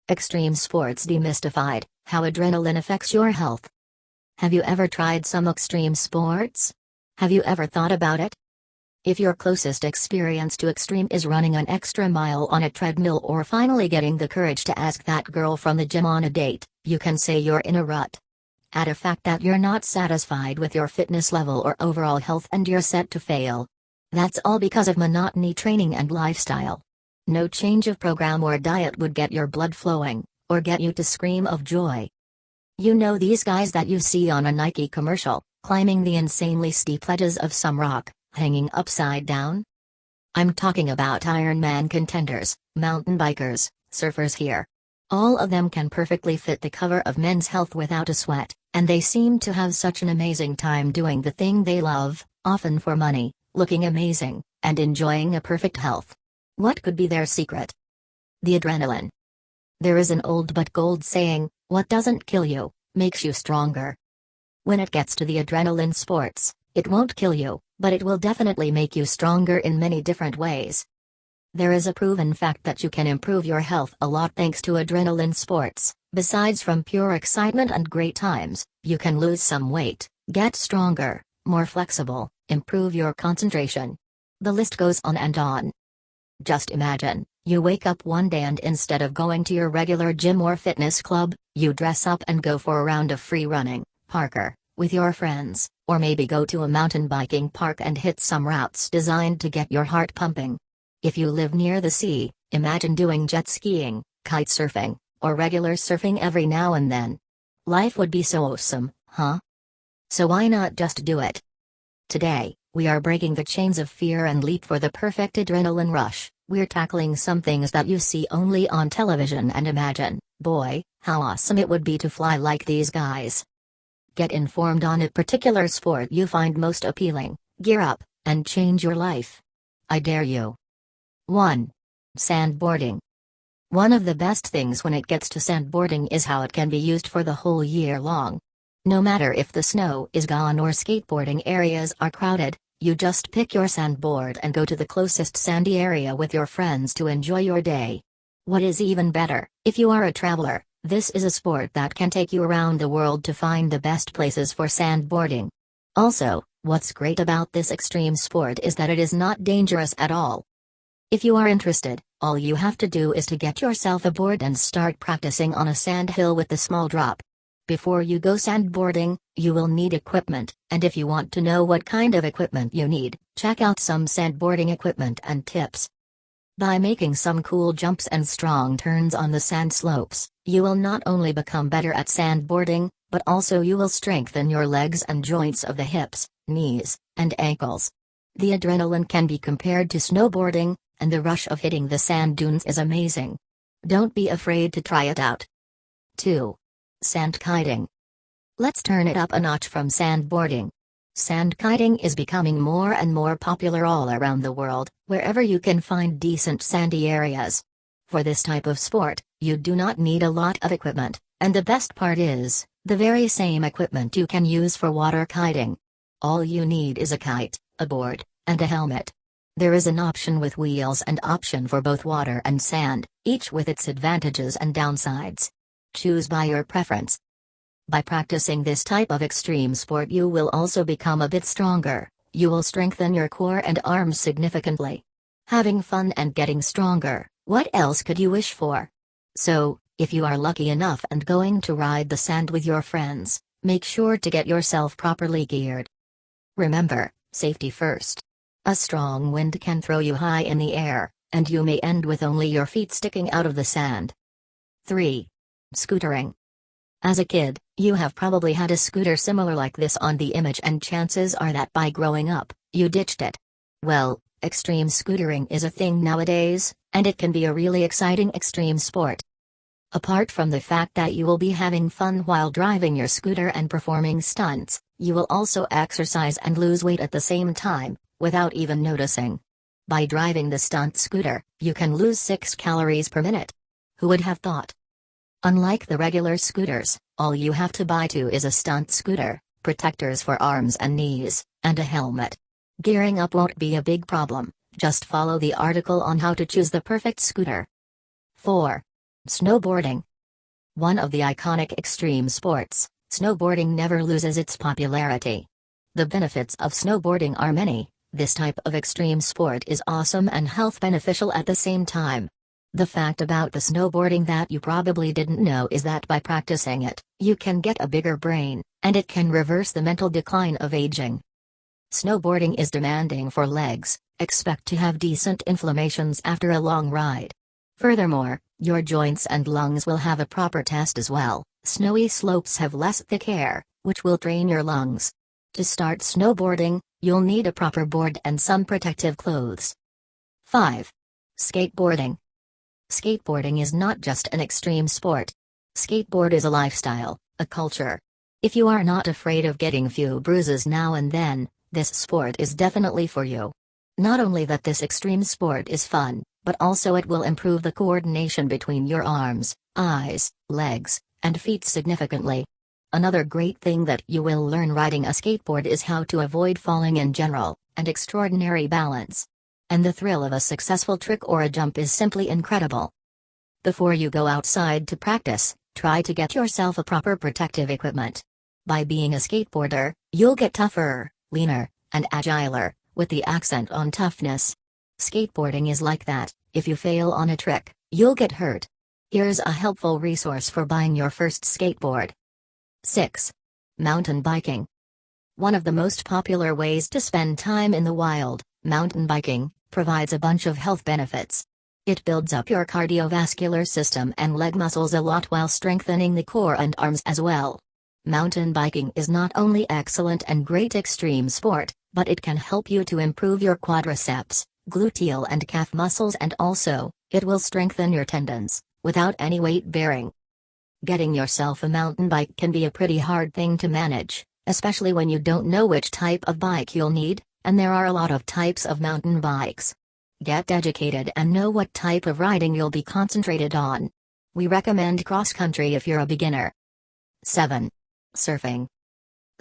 Extreme Sports Demystified: How Adrenaline Affects Your Health. Have you ever tried some extreme sports? Have you ever thought about it? If your closest experience to extreme is running an extra mile on a treadmill or finally getting the courage to ask that girl from the gym on a date, you can say you're in a rut. Add a fact that you're not satisfied with your fitness level or overall health and you're set to fail. That's all because of monotony training and lifestyle. No change of program or diet would get your blood flowing, or get you to scream of joy. You know these guys that you see on a Nike commercial, climbing the insanely steep ledges of some rock, hanging upside down? I'm talking about Ironman contenders, mountain bikers, surfers here. All of them can perfectly fit the cover of Men's Health without a sweat, and they seem to have such an amazing time doing the thing they love, often for money, looking amazing, and enjoying a perfect health. What could be their secret? The adrenaline. There is an old but gold saying, what doesn't kill you, makes you stronger. When it gets to the adrenaline sports, it won't kill you, but it will definitely make you stronger in many different ways. There is a proven fact that you can improve your health a lot thanks to adrenaline sports. Besides from pure excitement and great times, you can lose some weight, get stronger, more flexible, improve your concentration. The list goes on and on. Just imagine, you wake up one day and instead of going to your regular gym or fitness club, you dress up and go for a round of free running, parkour, with your friends, or maybe go to a mountain biking park and hit some routes designed to get your heart pumping. If you live near the sea, imagine doing jet skiing, kite surfing, or regular surfing every now and then. Life would be so awesome, huh? So why not just do it? Today, we are breaking the chains of fear and leap for the perfect adrenaline rush. We're tackling some things that you see only on television and imagine, boy, how awesome it would be to fly like these guys. Get informed on a particular sport you find most appealing, gear up, and change your life. I dare you. 1. Sandboarding. One of the best things when it gets to sandboarding is how it can be used for the whole year long. No matter if the snow is gone or skateboarding areas are crowded, you just pick your sandboard and go to the closest sandy area with your friends to enjoy your day. What is even better, if you are a traveler, this is a sport that can take you around the world to find the best places for sandboarding. Also, what's great about this extreme sport is that it is not dangerous at all. If you are interested, all you have to do is to get yourself aboard and start practicing on a sand hill with the small drop. Before you go sandboarding, you will need equipment, and if you want to know what kind of equipment you need, check out some sandboarding equipment and tips. By making some cool jumps and strong turns on the sand slopes, you will not only become better at sandboarding, but also you will strengthen your legs and joints of the hips, knees, and ankles. The adrenaline can be compared to snowboarding, and the rush of hitting the sand dunes is amazing. Don't be afraid to try it out. 2. Sand kiting. Let's turn it up a notch from sandboarding. Sand kiting is becoming more and more popular all around the world, wherever you can find decent sandy areas. For this type of sport, you do not need a lot of equipment, and the best part is, the very same equipment you can use for water kiting. All you need is a kite, a board, and a helmet. There is an option with wheels and option for both water and sand, each with its advantages and downsides. Choose by your preference. By practicing this type of extreme sport you will also become a bit stronger, you will strengthen your core and arms significantly. Having fun and getting stronger, what else could you wish for? So, if you are lucky enough and going to ride the sand with your friends, make sure to get yourself properly geared. Remember, safety first. A strong wind can throw you high in the air, and you may end with only your feet sticking out of the sand. 3. Scootering. As a kid, you have probably had a scooter similar like this on the image and chances are that by growing up, you ditched it. Well, extreme scootering is a thing nowadays, and it can be a really exciting extreme sport. Apart from the fact that you will be having fun while driving your scooter and performing stunts, you will also exercise and lose weight at the same time, without even noticing. By driving the stunt scooter, you can lose 6 calories per minute. Who would have thought? Unlike the regular scooters, all you have to buy is a stunt scooter, protectors for arms and knees, and a helmet. Gearing up won't be a big problem, just follow the article on how to choose the perfect scooter. 4. Snowboarding. One of the iconic extreme sports, snowboarding never loses its popularity. The benefits of snowboarding are many. This type of extreme sport is awesome and health beneficial at the same time. The fact about the snowboarding that you probably didn't know is that by practicing it, you can get a bigger brain, and it can reverse the mental decline of aging. Snowboarding is demanding for legs, expect to have decent inflammations after a long ride. Furthermore, your joints and lungs will have a proper test as well. Snowy slopes have less thick air, which will drain your lungs. To start snowboarding, you'll need a proper board and some protective clothes. 5. Skateboarding. Skateboarding is not just an extreme sport. Skateboard is a lifestyle, a culture. If you are not afraid of getting a few bruises now and then, this sport is definitely for you. Not only that this extreme sport is fun, but also it will improve the coordination between your arms, eyes, legs, and feet significantly. Another great thing that you will learn riding a skateboard is how to avoid falling in general, and extraordinary balance. And the thrill of a successful trick or a jump is simply incredible. Before you go outside to practice, try to get yourself a proper protective equipment. By being a skateboarder, you'll get tougher, leaner, and agiler, with the accent on toughness. Skateboarding is like that. If you fail on a trick, you'll get hurt. Here's a helpful resource for buying your first skateboard. 6. Mountain biking. One of the most popular ways to spend time in the wild, mountain biking, provides a bunch of health benefits. It builds up your cardiovascular system and leg muscles a lot while strengthening the core and arms as well. Mountain biking is not only excellent and great extreme sport, but it can help you to improve your quadriceps, gluteal and calf muscles, and also, it will strengthen your tendons, without any weight bearing. Getting yourself a mountain bike can be a pretty hard thing to manage, especially when you don't know which type of bike you'll need, and there are a lot of types of mountain bikes. Get educated and know what type of riding you'll be concentrated on. We recommend cross-country if you're a beginner. 7. Surfing.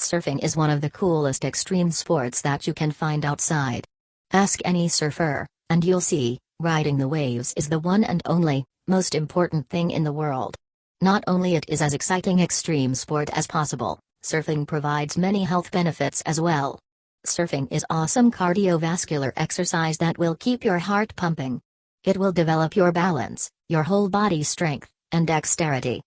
Surfing is one of the coolest extreme sports that you can find outside. Ask any surfer, and you'll see, riding the waves is the one and only, most important thing in the world. Not only it is as exciting extreme sport as possible, surfing provides many health benefits as well. Surfing is awesome cardiovascular exercise that will keep your heart pumping. It will develop your balance, your whole body strength, and dexterity.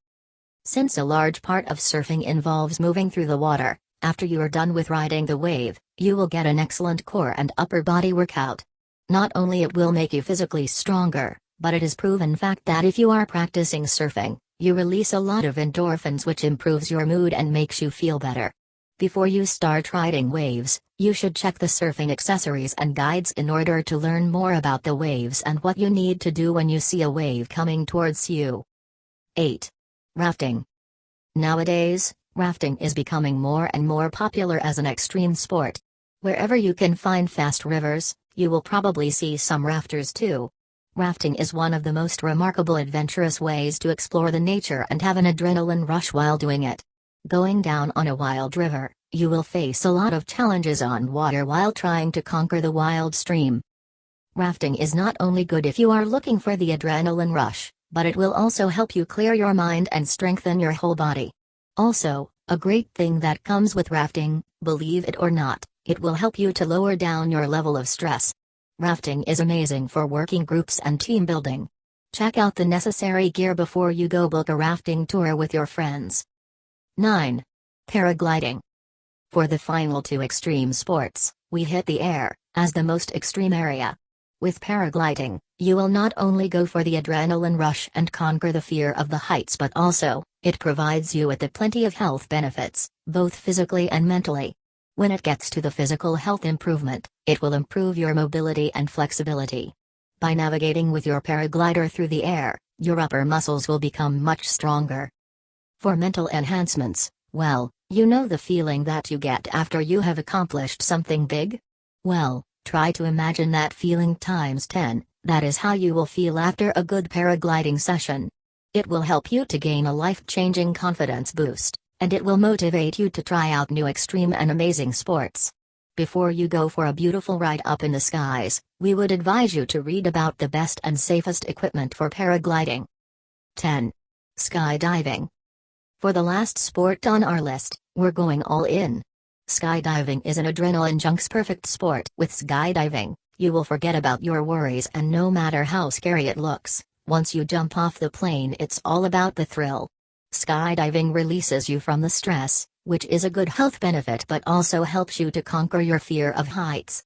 Since a large part of surfing involves moving through the water, after you are done with riding the wave, you will get an excellent core and upper body workout. Not only it will make you physically stronger, but it is proven fact that if you are practicing surfing, you release a lot of endorphins which improves your mood and makes you feel better. Before you start riding waves, you should check the surfing accessories and guides in order to learn more about the waves and what you need to do when you see a wave coming towards you. 8. Rafting. Nowadays, rafting is becoming more and more popular as an extreme sport. Wherever you can find fast rivers, you will probably see some rafters too. Rafting is one of the most remarkable adventurous ways to explore the nature and have an adrenaline rush while doing it. Going down on a wild river, you will face a lot of challenges on water while trying to conquer the wild stream. Rafting is not only good if you are looking for the adrenaline rush, but it will also help you clear your mind and strengthen your whole body. Also, a great thing that comes with rafting, believe it or not, it will help you to lower down your level of stress. Rafting is amazing for working groups and team building. Check out the necessary gear before you go book a rafting tour with your friends. 9. Paragliding. For the final two extreme sports, we hit the air, as the most extreme area. With paragliding, you will not only go for the adrenaline rush and conquer the fear of the heights, but also, it provides you with plenty of health benefits, both physically and mentally. When it gets to the physical health improvement, it will improve your mobility and flexibility. By navigating with your paraglider through the air, your upper muscles will become much stronger. For mental enhancements, well, you know the feeling that you get after you have accomplished something big? Well, try to imagine that feeling times 10, that is how you will feel after a good paragliding session. It will help you to gain a life-changing confidence boost, and it will motivate you to try out new extreme and amazing sports. Before you go for a beautiful ride up in the skies, we would advise you to read about the best and safest equipment for paragliding. 10. Skydiving. For the last sport on our list, we're going all in. Skydiving is an adrenaline junk's perfect sport. With skydiving, you will forget about your worries, and no matter how scary it looks, once you jump off the plane, it's all about the thrill. Skydiving releases you from the stress, which is a good health benefit but also helps you to conquer your fear of heights.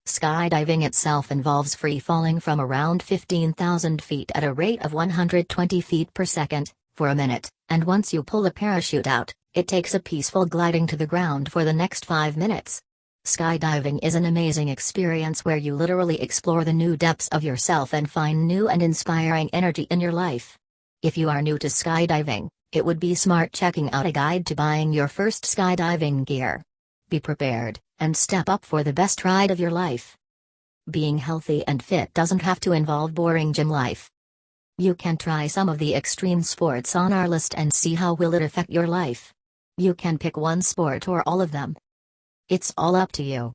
Skydiving itself involves free falling from around 15,000 feet at a rate of 120 feet per second, for a minute, and once you pull the parachute out, it takes a peaceful gliding to the ground for the next 5 minutes. Skydiving is an amazing experience where you literally explore the new depths of yourself and find new and inspiring energy in your life. If you are new to skydiving, it would be smart checking out a guide to buying your first skydiving gear. Be prepared, and step up for the best ride of your life. Being healthy and fit doesn't have to involve boring gym life. You can try some of the extreme sports on our list and see how will it affect your life. You can pick one sport or all of them. It's all up to you.